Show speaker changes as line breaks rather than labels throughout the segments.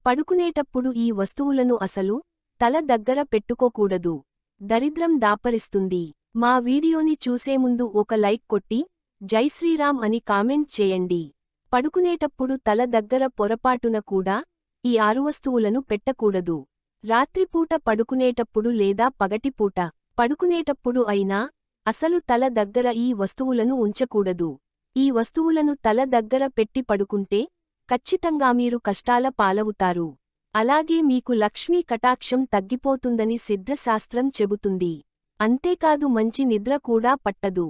పడుకునేటప్పుడు ఈ వస్తువులను అసలు తల దగ్గర పెట్టుకోకూడదు. దరిద్రం దాపరిస్తుంది. మా వీడియోని చూసే ముందు ఒక లైక్ కొట్టి జై శ్రీరామ్ అని కామెంట్ చేయండి. పడుకునేటప్పుడు తల దగ్గర పొరపాటున కూడా ఈ 6 వస్తువులను పెట్టకూడదు. రాత్రిపూట పడుకునేటప్పుడు లేదా పగటిపూట పడుకునేటప్పుడు అయినా అసలు తల దగ్గర ఈ వస్తువులను ఉంచకూడదు. ఈ వస్తువులను తల దగ్గర పెట్టి పడుకుంటే ఖచ్చితంగా మీరు కష్టాల పాలవుతారు. అలాగే మీకు లక్ష్మీ కటాక్షం తగ్గిపోతుందని సిద్ధశాస్త్రం చెబుతుంది. అంతేకాదు మంచి నిద్ర కూడా పట్టదు.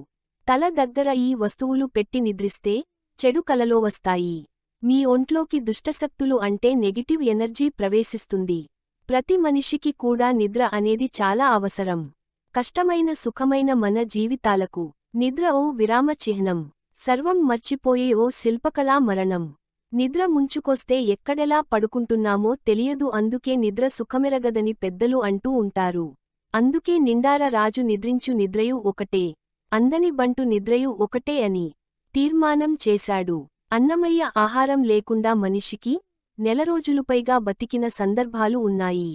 తల దగ్గర ఈ వస్తువులు పెట్టి నిద్రిస్తే చెడు కలలో వస్తాయి. మీ ఒంట్లోకి దుష్టశక్తులు అంటే నెగిటివ్ ఎనర్జీ ప్రవేశిస్తుంది. ప్రతి మనిషికి కూడా నిద్ర అనేది చాలా అవసరం. కష్టమైన సుఖమైన మన జీవితాలకు నిద్ర ఓ విరామ చిహ్నం. సర్వం మర్చిపోయే ఓ శిల్పకళా మరణం. నిద్ర ముంచుకొస్తే ఎక్కడెలా పడుకుంటున్నామో తెలియదు. అందుకే నిద్ర సుఖమెరగదని పెద్దలు అంటూ ఉంటారు. అందుకే నిండార రాజు నిద్రించు నిద్రయు ఒకటే, అందని బంటు నిద్రయు ఒకటే అని తీర్మానం చేశాడు. అన్నమయ్య ఆహారం లేకుండా మనిషికి నెలరోజులుపైగా బతికిన సందర్భాలు ఉన్నాయి.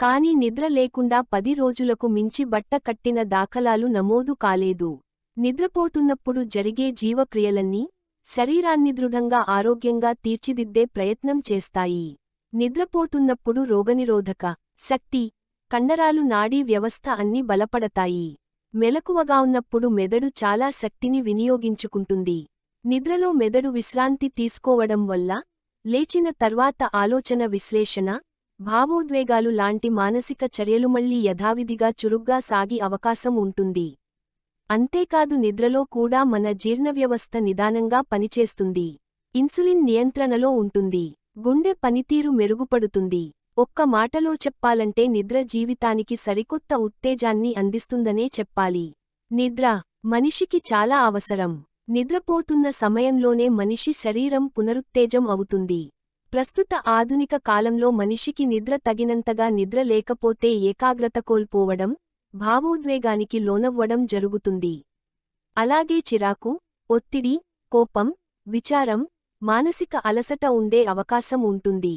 కాని నిద్ర లేకుండా 10 రోజులకు మించి బట్ట కట్టిన దాఖలాలు నమోదు కాలేదు. నిద్రపోతున్నప్పుడు జరిగే జీవక్రియలన్నీ శరీరాన్ని దృఢంగా ఆరోగ్యంగా తీర్చిదిద్దే ప్రయత్నం చేస్తాయి. నిద్రపోతున్నప్పుడు రోగనిరోధక శక్తి, కండరాలు నాడీ వ్యవస్థ అన్నీ బలపడతాయి. మెలకువగా ఉన్నప్పుడు మెదడు చాలా శక్తిని వినియోగించుకుంటుంది. నిద్రలో మెదడు విశ్రాంతి తీసుకోవడం వల్ల లేచిన తర్వాత ఆలోచన విశ్లేషణ, భావోద్వేగాలు లాంటి మానసిక చర్యలు మళ్లీ యథావిధిగా చురుగ్గా సాగి అవకాశం ఉంటుంది. అంతేకాదు నిద్రలో కూడా మన జీర్ణవ్యవస్థ నిదానంగా పనిచేస్తుంది. ఇన్సులిన్ నియంత్రణలో ఉంటుంది. గుండె పనితీరు మెరుగుపడుతుంది. ఒక్క మాటలో చెప్పాలంటే నిద్ర జీవితానికి సరికొత్త ఉత్తేజాన్ని అందిస్తుందనే చెప్పాలి. నిద్ర మనిషికి చాలా అవసరం. నిద్రపోతున్న సమయంలోనే మనిషి శరీరం పునరుత్తేజం అవుతుంది. ప్రస్తుత ఆధునిక కాలంలో మనిషికి నిద్ర తగినంతగా నిద్ర లేకపోతే ఏకాగ్రత కోల్పోవడం, భావోద్వేగానికి లోనవ్వడం జరుగుతుంది. అలాగే చిరాకు, ఒత్తిడి, కోపం, విచారం, మానసిక అలసట ఉండే అవకాశం ఉంటుంది.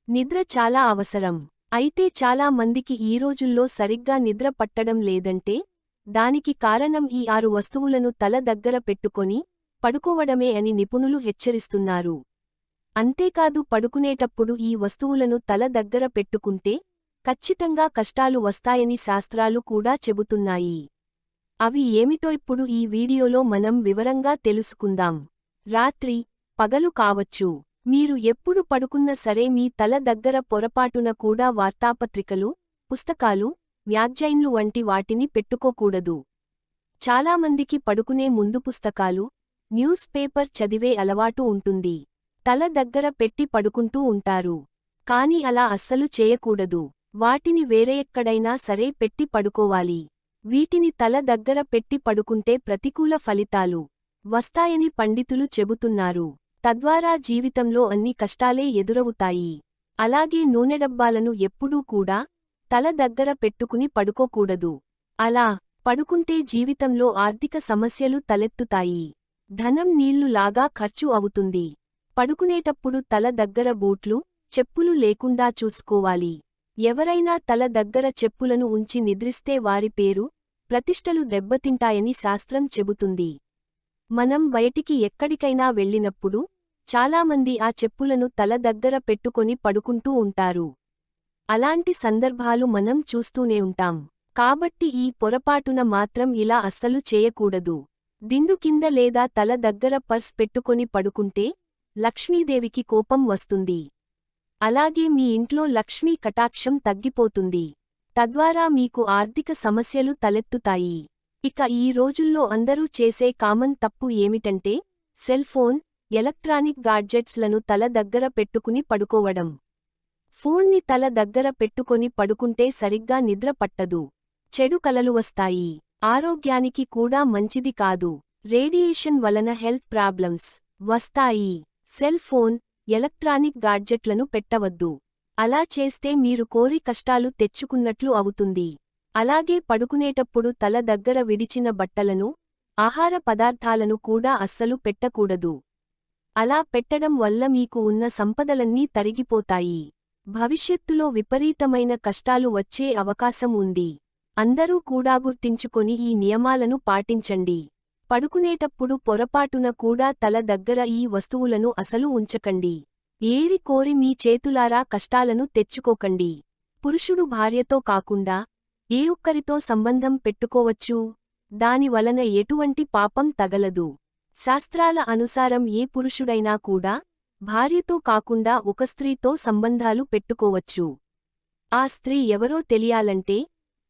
నిద్ర చాలా అవసరం. అయితే చాలా మందికి ఈ రోజుల్లో సరిగ్గా నిద్ర పట్టడం లేదంటే దానికి కారణం ఈ 6 వస్తువులను తల దగ్గర పెట్టుకొని పడుకోవడమే అని నిపుణులు హెచ్చరిస్తున్నారు. అంతేకాదు పడుకునేటప్పుడు ఈ వస్తువులను తల దగ్గర పెట్టుకుంటే ఖచ్చితంగా కష్టాలు వస్తాయని శాస్త్రాలు కూడా చెబుతున్నాయి. అవి ఏమిటో ఇప్పుడు ఈ వీడియోలో మనం వివరంగా తెలుసుకుందాం. రాత్రి, పగలు కావచ్చు. మీరు ఎప్పుడు పడుకున్నా సరే మీ తల దగ్గర పొరపాటున కూడా వార్తాపత్రికలు, పుస్తకాలు, మ్యాగజైన్లు వంటి వాటిని పెట్టుకోకూడదు. చాలామందికి పడుకునే ముందు పుస్తకాలు, న్యూస్ పేపర్ చదివే అలవాటు ఉంటుంది. తల దగ్గర పెట్టి పడుకుంటూ ఉంటారు. కాని అలా అస్సలు చేయకూడదు. వాటిని వేరే ఎక్కడైనా సరే పెట్టి పడుకోవాలి. వీటిని తల దగ్గర పెట్టి పడుకుంటే ప్రతికూల ఫలితాలు వస్తాయని పండితులు చెబుతున్నారు. తద్వారా జీవితంలో అన్ని కష్టాలే ఎదురవుతాయి. అలాగే నూనెడబ్బాలను ఎప్పుడూ కూడా తల దగ్గర పెట్టుకుని పడుకోకూడదు. అలా పడుకుంటే జీవితంలో ఆర్థిక సమస్యలు తలెత్తుతాయి. ధనం నీళ్లు లాగా ఖర్చు అవుతుంది. పడుకునేటప్పుడు తల దగ్గర బూట్లు, చెప్పులు లేకుండా చూసుకోవాలి. ఎవరైనా తల దగ్గర చెప్పులను ఉంచి నిద్రిస్తే వారి పేరు, ప్రతిష్టలు దెబ్బతింటాయని శాస్త్రం చెబుతుంది. మనం బయటికి ఎక్కడికైనా వెళ్ళినప్పుడు చాలామంది ఆ చెప్పులను తల దగ్గర పెట్టుకొని పడుకుంటూ ఉంటారు. అలాంటి సందర్భాలు మనం చూస్తూనే ఉంటాం. కాబట్టి ఈ పొరపాటున మాత్రం ఇలా అస్సలు చేయకూడదు. దిండు కింద లేదా తల దగ్గర పర్స్ పెట్టుకొని పడుకుంటే లక్ష్మీదేవికి కోపం వస్తుంది. అలాగే మీ ఇంట్లో లక్ష్మీ కటాక్షం తగ్గిపోతుంది. తద్వారా మీకు ఆర్థిక సమస్యలు తలెత్తుతాయి. ఇక ఈ రోజుల్లో అందరూ చేసే కామన్ తప్పు ఏమిటంటే సెల్ ఫోన్, ఎలక్ట్రానిక్ గాడ్జెట్స్లను తల దగ్గర పెట్టుకుని పడుకోవడం. ఫోన్ని తల దగ్గర పెట్టుకొని పడుకుంటే సరిగ్గా నిద్ర పట్టదు. చెడు కలలు వస్తాయి. ఆరోగ్యానికి కూడా మంచిది కాదు. రేడియేషన్ వలన హెల్త్ ప్రాబ్లమ్స్ వస్తాయి. సెల్ ఫోన్, ఎలక్ట్రానిక్ గాడ్జెట్లను పెట్టవద్దు. అలా చేస్తే మీరు కోరి కష్టాలు తెచ్చుకున్నట్లు అవుతుంది. అలాగే పడుకునేటప్పుడు తల దగ్గర విడిచిన బట్టలను, ఆహార పదార్థాలను కూడా అస్సలు పెట్టకూడదు. అలా పెట్టడం వల్ల మీకు ఉన్న సంపదలన్నీ తరిగిపోతాయి. భవిష్యత్తులో విపరీతమైన కష్టాలు వచ్చే అవకాశం ఉంది. అందరూ కూడా గుర్తించుకొని ఈ నియమాలను పాటించండి. పడుకునేటప్పుడు పొరపాటున కూడా తల దగ్గర ఈ వస్తువులను అసలు ఉంచకండి. ఏరి కోరి మీ చేతులారా కష్టాలను తెచ్చుకోకండి. పురుషుడు భార్యతో కాకుండా ఏ ఒక్కరితో సంబంధం పెట్టుకోవచ్చు. దాని వలన ఎటువంటి పాపం తగలదు. శాస్త్రాల అనుసారం ఏ పురుషుడైనా కూడా భార్యతో కాకుండా ఒక స్త్రీతో సంబంధాలు పెట్టుకోవచ్చు. ఆ స్త్రీ ఎవరో తెలియాలంటే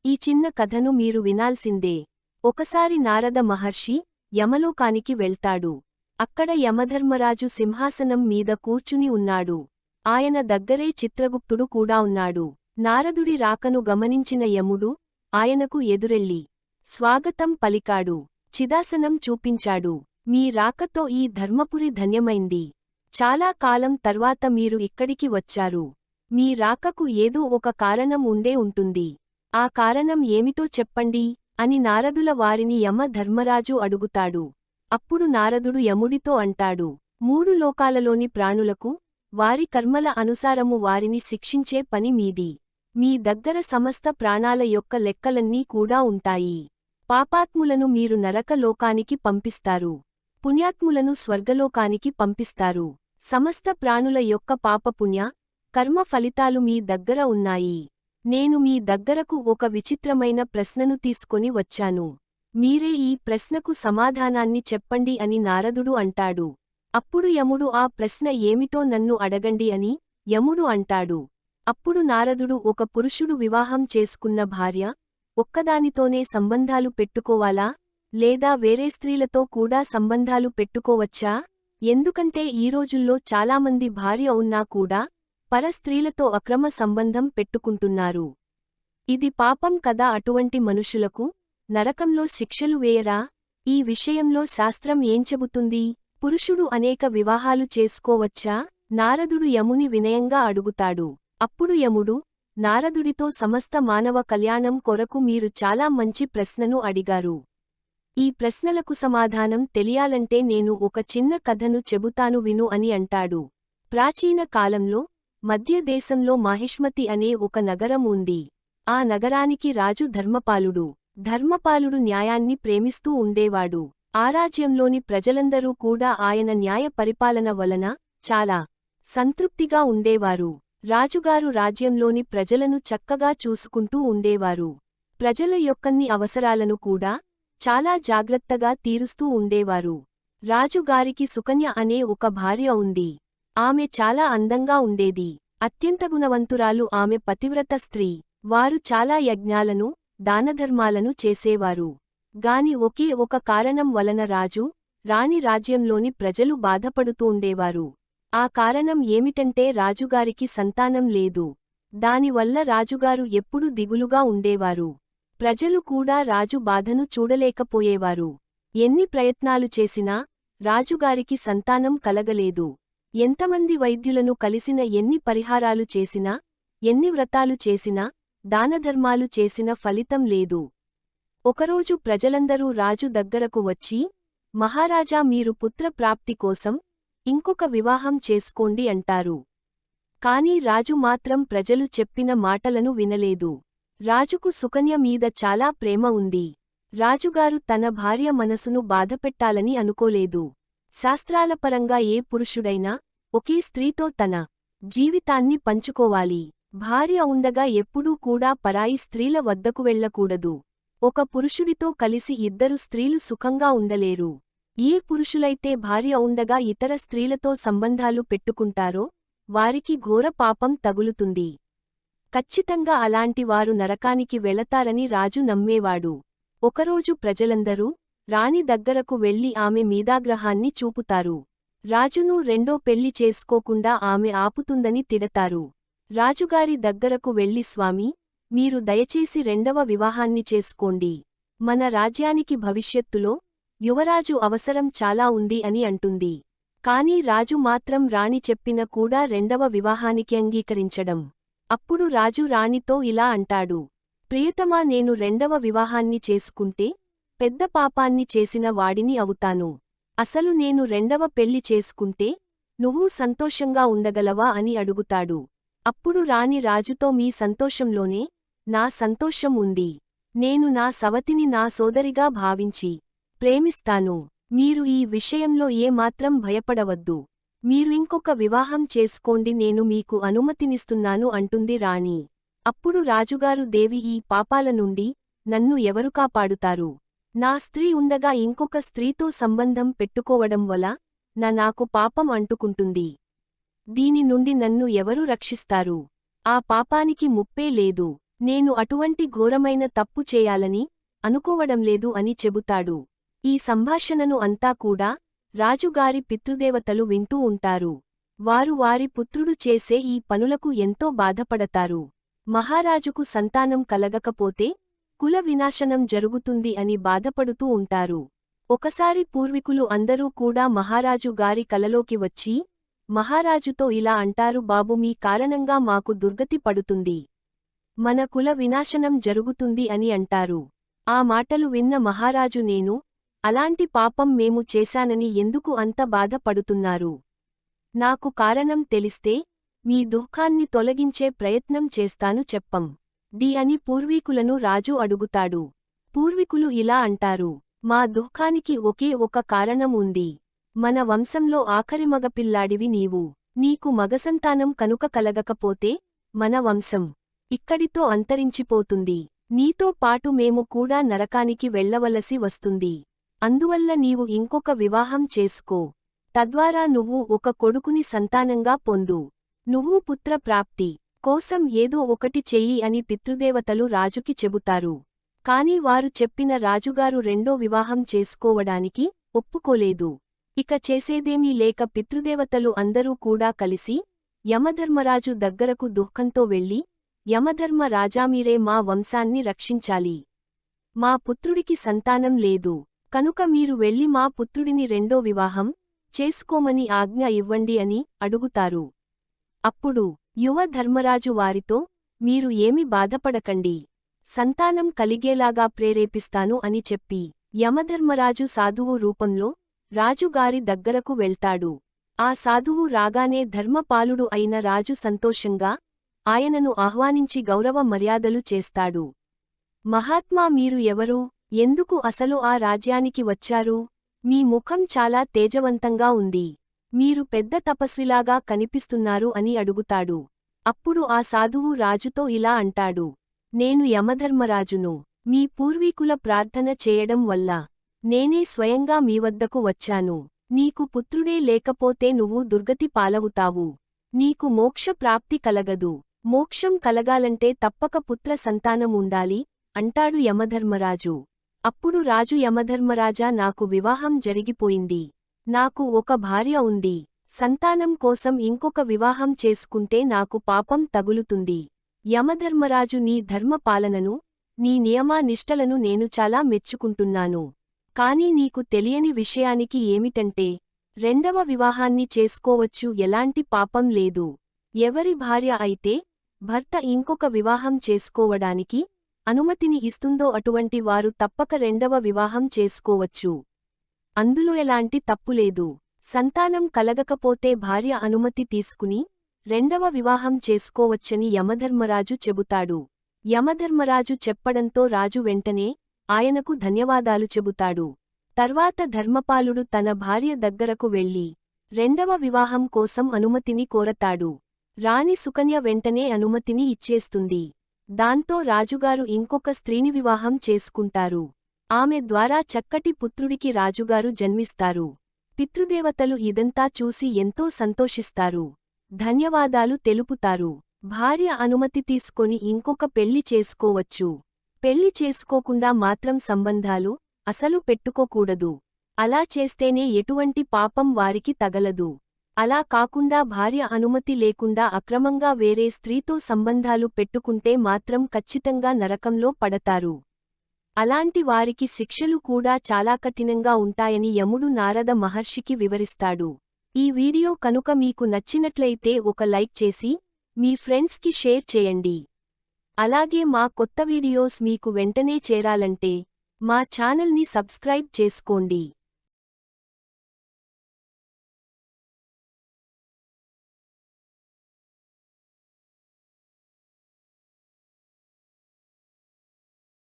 ఈ చిన్న కథను మీరు వినాల్సిందే. ఒకసారి నారద మహర్షి యమలోకానికి వెళ్తాడు. అక్కడ యమధర్మరాజు సింహాసనం మీద కూర్చుని ఉన్నాడు. ఆయన దగ్గరే చిత్రగుప్తుడు కూడా ఉన్నాడు. నారదుడి రాకను గమనించిన యముడు ఆయనకు ఎదురెళ్ళి స్వాగతం పలికాడు. చిదాసనం చూపించాడు. మీ రాకతో ఈ ధర్మపురి ధన్యమైంది. చాలా కాలం తర్వాత మీరు ఇక్కడికి వచ్చారు. మీ రాకకు ఏదో ఒక కారణం ఉండే ఉంటుంది. ఆ కారణం ఏమిటో చెప్పండి అని నారదుల వారిని యమ ధర్మరాజు అడుగుతాడు. అప్పుడు నారదుడు యముడితో అంటాడు, 3 లోకాలలోని ప్రాణులకు వారి కర్మల అనుసారము వారిని శిక్షించే పని మీది. మీ దగ్గర సమస్త ప్రాణాల యొక్క లెక్కలన్నీ కూడా ఉంటాయి. పాపాత్ములను మీరు నరక లోకానికి పంపిస్తారు. పుణ్యాత్ములను స్వర్గలోకానికి పంపిస్తారు. సమస్త ప్రాణుల యొక్క పాపపుణ్య కర్మ ఫలితాలు మీ దగ్గర ఉన్నాయి. నేను మీ దగ్గరకు ఒక విచిత్రమైన ప్రశ్నను తీసుకొని వచ్చాను. మీరే ఈ ప్రశ్నకు సమాధానాన్ని చెప్పండి అని నారదుడు అంటాడు. అప్పుడు యముడు ఆ ప్రశ్న ఏమిటో నన్ను అడగండి అని యముడు అంటాడు. అప్పుడు నారదుడు ఒక పురుషుడు వివాహం చేసుకున్న భార్య ఒక్కదానితోనే సంబంధాలు పెట్టుకోవాలా లేదా వేరే స్త్రీలతో కూడా సంబంధాలు పెట్టుకోవచ్చా? ఎందుకంటే ఈ రోజుల్లో చాలామంది భార్య ఉన్నా కూడా పర స్త్రీలతో అక్రమ సంబంధం పెట్టుకుంటున్నారు. ఇది పాపం కదా. అటువంటి మనుషులకు నరకంలో శిక్షలు వేయరా? ఈ విషయంలో శాస్త్రం ఏం చెబుతుంది? పురుషుడు అనేక వివాహాలు చేసుకోవచ్చా? నారదుడు యముని వినయంగా అడుగుతాడు. అప్పుడు యముడు నారదుడితో సమస్త మానవ కళ్యాణం కొరకు మీరు చాలా మంచి ప్రశ్నను అడిగారు. ఈ ప్రశ్నలకు సమాధానం తెలియాలంటే నేను ఒక చిన్న కథను చెబుతాను విను అని అంటాడు. ప్రాచీన కాలంలో మధ్య దేశంలో మాహిష్మతి అనే ఒక నగరం ఉంది. ఆ నగరానికి రాజు ధర్మపాలుడు. ధర్మపాలుడు న్యాయాన్ని ప్రేమిస్తూ ఉండేవాడు. ఆ రాజ్యంలోని ప్రజలందరూ కూడా ఆయన న్యాయ పరిపాలన వలన చాలా సంతృప్తిగా ఉండేవారు. రాజుగారు రాజ్యంలోని ప్రజలను చక్కగా చూసుకుంటూ ఉండేవారు. ప్రజల యొక్కన్ని అవసరాలను కూడా చాలా జాగ్రత్తగా తీరుస్తూ ఉండేవారు. రాజుగారికి సుకన్య అనే ఒక భార్య ఉంది. ఆమె చాలా అందంగా ఉండేది. అత్యంత గుణవంతురాలు. ఆమె పతివ్రత స్త్రీ. వారు చాలా యజ్ఞాలను దానధర్మాలను చేసేవారు. గాని ఒకే ఒక కారణం వలన రాజు రాణి రాజ్యంలోని ప్రజలు బాధపడుతూ ఉండేవారు. ఆ కారణం ఏమిటంటే రాజుగారికి సంతానం లేదు. దానివల్ల రాజుగారు ఎప్పుడూ దిగులుగా ఉండేవారు. ప్రజలు కూడా రాజు బాధను చూడలేకపోయేవారు. ఎన్ని ప్రయత్నాలు చేసినా రాజుగారికి సంతానం కలగలేదు. ఎంతమంది వైద్యులను కలిసిన, ఎన్ని పరిహారాలు చేసినా, ఎన్ని వ్రతాలు చేసినా, దానధర్మాలు చేసిన ఫలితం లేదు. ఒకరోజు ప్రజలందరూ రాజు దగ్గరకు వచ్చి, మహారాజా, మీరు పుత్రప్రాప్తి కోసం ఇంకొక వివాహం చేసుకోండి అంటారు. కాని రాజు మాత్రం ప్రజలు చెప్పిన మాటలను వినలేదు. రాజుకు సుకన్య మీద చాలా ప్రేమ ఉంది. రాజుగారు తన భార్య మనసును బాధపెట్టాలని అనుకోలేదు. శాస్త్రాలపరంగా ఏ పురుషుడైనా ఒకే స్త్రీతో తన జీవితాన్ని పంచుకోవాలి. భార్య ఉండగా ఎప్పుడూ కూడా పరాయి స్త్రీల వద్దకు వెళ్ళకూడదు. ఒక పురుషుడితో కలిసి ఇద్దరు స్త్రీలు సుఖంగా ఉండలేరు. ఏ పురుషులైతే భార్య ఉండగా ఇతర స్త్రీలతో సంబంధాలు పెట్టుకుంటారో వారికి ఘోర పాపం తగులుతుంది. ఖచ్చితంగా అలాంటి వారు నరకానికి వెళతారని రాజు నమ్మేవాడు. ఒకరోజు ప్రజలందరూ రాణి దగ్గరకు వెళ్లి ఆమె మీదాగ్రహాన్ని చూపుతారు. రాజును రెండో పెళ్లి చేసుకోకుండా ఆమె ఆపుతుందని తిడతారు. రాజుగారి దగ్గరకు వెళ్లి, స్వామీ, మీరు దయచేసి రెండవ వివాహాన్ని చేసుకోండి. మన రాజ్యానికి భవిష్యత్తులో యువరాజు అవసరం చాలా ఉంది అని అంటుంది. కాని రాజు మాత్రం రాణి చెప్పిన కూడా రెండవ వివాహానికి అంగీకరించడం. అప్పుడు రాజు రాణితో ఇలా అంటాడు, ప్రియతమా, నేను రెండవ వివాహాన్ని చేసుకుంటే పెద్ద పాపాన్ని చేసిన వాడిని అవుతాను. అసలు నేను రెండవ పెళ్లి చేసుకుంటే నువ్వు సంతోషంగా ఉండగలవా అని అడుగుతాడు. అప్పుడు రాణి రాజుతో మీ సంతోషంలోనే నా సంతోషం ఉంది. నేను నా సవతిని నా సోదరిగా భావించి ప్రేమిస్తాను. మీరు ఈ విషయంలో ఏమాత్రం భయపడవద్దు. మీరు ఇంకొక వివాహం చేసుకోండి, నేను మీకు అనుమతినిస్తున్నాను అంటుంది రాణి. అప్పుడు రాజుగారు, దేవి, ఈ పాపాల నుండి నన్ను ఎవరు కాపాడుతారు? నా స్త్రీ ఉండగా ఇంకొక స్త్రీతో సంబంధం పెట్టుకోవడం వల్ల నాకు పాపం అంటుకుంటుంది. దీని నుండి నన్ను ఎవరు రక్షిస్తారు? ఆ పాపానికి ముప్పే లేదు. నేను అటువంటి ఘోరమైన తప్పు చేయాలని అనుకోవడంలేదు అని చెబుతాడు. ఈ సంభాషణను అంతా కూడా రాజుగారి పితృదేవతలు వింటూ ఉంటారు. వారు వారి పుత్రుడు చేసే ఈ పనులకు ఎంతో బాధపడతారు. మహారాజుకు సంతానం కలగకపోతే కుల వినాశనం జరుగుతుంది అని బాధపడుతూ ఉంటారు. ఒకసారి పూర్వీకులు అందరూ కూడా మహారాజు గారి కలలోకి వచ్చి మహారాజుతో ఇలా అంటారు, బాబు, మీ కారణంగా మాకు దుర్గతి పడుతుంది. మన కుల వినాశనం జరుగుతుంది అని అంటారు. ఆ మాటలు విన్న మహారాజు, నేను అలాంటి పాపం మేము చేశానని ఎందుకు అంత బాధపడుతున్నారు? నాకు కారణం తెలిస్తే మీ దుఃఖాన్ని తొలగించే ప్రయత్నం చేస్తాను చెప్పం డి అని పూర్వీకులను రాజు అడుగుతాడు. పూర్వీకులు ఇలా అంటారు, మా దుఃఖానికి ఒకే ఒక కారణం ఉంది. మన వంశంలో ఆఖరి మగపిల్లాడివి నీవు. నీకు మగసంతానం కనుక కలగకపోతే మన వంశం ఇక్కడితో అంతరించిపోతుంది. నీతో పాటు మేము కూడా నరకానికి వెళ్లవలసి వస్తుంది. అందువల్ల నీవు ఇంకొక వివాహం చేసుకో. తద్వారా నువ్వు ఒక కొడుకుని సంతానంగా పొందు. నువ్వు పుత్ర ప్రాప్తి కోసం ఏదో ఒకటి చెయ్యి అని పితృదేవతలు రాజుకి చెబుతారు. కాని వారు చెప్పిన రాజుగారు రెండో వివాహం చేసుకోవడానికి ఒప్పుకోలేదు. ఇక చేసేదేమీ లేక పితృదేవతలు అందరూ కూడా కలిసి యమధర్మరాజు దగ్గరకు దుఃఖంతో వెళ్లి, యమధర్మ రాజా, మీరే మా వంశాన్ని రక్షించాలి. మా పుత్రుడికి సంతానం లేదు కనుక మీరు వెళ్లి మా పుత్రుడిని రెండో వివాహం చేసుకోమని ఆజ్ఞ ఇవ్వండి అని అడుగుతారు. అప్పుడు యువ ధర్మరాజు వారితో, మీరు ఏమి బాధపడకండి, సంతానం కలిగేలాగా ప్రేరేపిస్తాను అని చెప్పి యమధర్మరాజు సాధువు రూపంలో రాజుగారి దగ్గరకు వెళ్తాడు. ఆ సాధువు రాగానే ధర్మపాలుడు అయిన రాజు సంతోషంగా ఆయనను ఆహ్వానించి గౌరవ మర్యాదలు చేస్తాడు. మహాత్మా, మీరు ఎవరు? ఎందుకు అసలు ఆ రాజ్యానికి వచ్చారు? మీ ముఖం చాలా తేజవంతంగా ఉంది. మీరు పెద్ద తపస్విలాగా కనిపిస్తున్నారు అని అడుగుతాడు. అప్పుడు ఆ సాధువు రాజుతో ఇలా అంటాడు, నేను యమధర్మరాజును. మీ పూర్వీకుల ప్రార్థన చేయడం వల్ల నేనే స్వయంగా మీ వద్దకు వచ్చాను. నీకు పుత్రుడే లేకపోతే నువ్వు దుర్గతి పాలవుతావు. నీకు మోక్ష ప్రాప్తి కలగదు. మోక్షం కలగాలంటే తప్పక పుత్ర సంతానం ఉండాలి అంటాడు యమధర్మరాజు. అప్పుడు రాజు, యమధర్మరాజా, నాకు వివాహం జరిగిపోయింది. నాకు ఒక భార్య ఉంది. సంతానం కోసం ఇంకొక వివాహం చేసుకుంటే నాకు పాపం తగులుతుంది. యమధర్మరాజు, నీ ధర్మపాలనను, నీ నియమానిష్టలను నేను చాలా మెచ్చుకుంటున్నాను. కాని నీకు తెలియని విషయానికి ఏమిటంటే రెండవ వివాహాన్ని చేసుకోవచ్చు, ఎలాంటి పాపం లేదు. ఎవరి భార్య అయితే భర్త ఇంకొక వివాహం చేసుకోవడానికి అనుమతిని ఇస్తుందో అటువంటి వారు తప్పక రెండవ వివాహం చేసుకోవచ్చు. అందులో ఎలాంటి తప్పులేదు. సంతానం కలగకపోతే భార్య అనుమతి తీసుకుని రెండవ వివాహం చేసుకోవచ్చని యమధర్మరాజు చెబుతాడు. యమధర్మరాజు చెప్పడంతో రాజు వెంటనే ఆయనకు ధన్యవాదాలు చెబుతాడు. తర్వాత ధర్మపాలుడు తన భార్య దగ్గరకు వెళ్లి రెండవ వివాహం కోసం అనుమతిని కోరతాడు. రాణి సుకన్య వెంటనే అనుమతిని ఇచ్చేస్తుంది. దాంతో రాజుగారు ఇంకొక స్త్రీని వివాహం చేసుకుంటారు. ఆమె ద్వారా చక్కటి పుత్రుడికి రాజుగారు జన్మిస్తారు. పితృదేవతలు ఇదంతా చూసి ఎంతో సంతోషిస్తారు. ధన్యవాదాలు తెలుపుతారు. భార్య అనుమతి తీసుకొని ఇంకొక పెళ్లి చేసుకోవచ్చు. పెళ్లి చేసుకోకుండా మాత్రం సంబంధాలు అసలు పెట్టుకోకూడదు. అలా చేస్తేనే ఎటువంటి పాపం వారికి తగలదు. అలా కాకుండా భార్య అనుమతి లేకుండా అక్రమంగా వేరే స్త్రీతో సంబంధాలు పెట్టుకుంటే మాత్రం ఖచ్చితంగా నరకంలో పడతారు. అలాంటి వారికి శిక్షలు కూడా చాలా కఠినంగా ఉంటాయని యముడు నారద మహర్షికి వివరిస్తాడు. ఈ వీడియో కనుక మీకు నచ్చినట్లయితే ఒక లైక్ చేసి మీ ఫ్రెండ్స్కి షేర్ చేయండి. అలాగే మా కొత్త వీడియోస్ మీకు వెంటనే చేరాలంటే మా ఛానల్ని సబ్స్క్రైబ్ చేసుకోండి.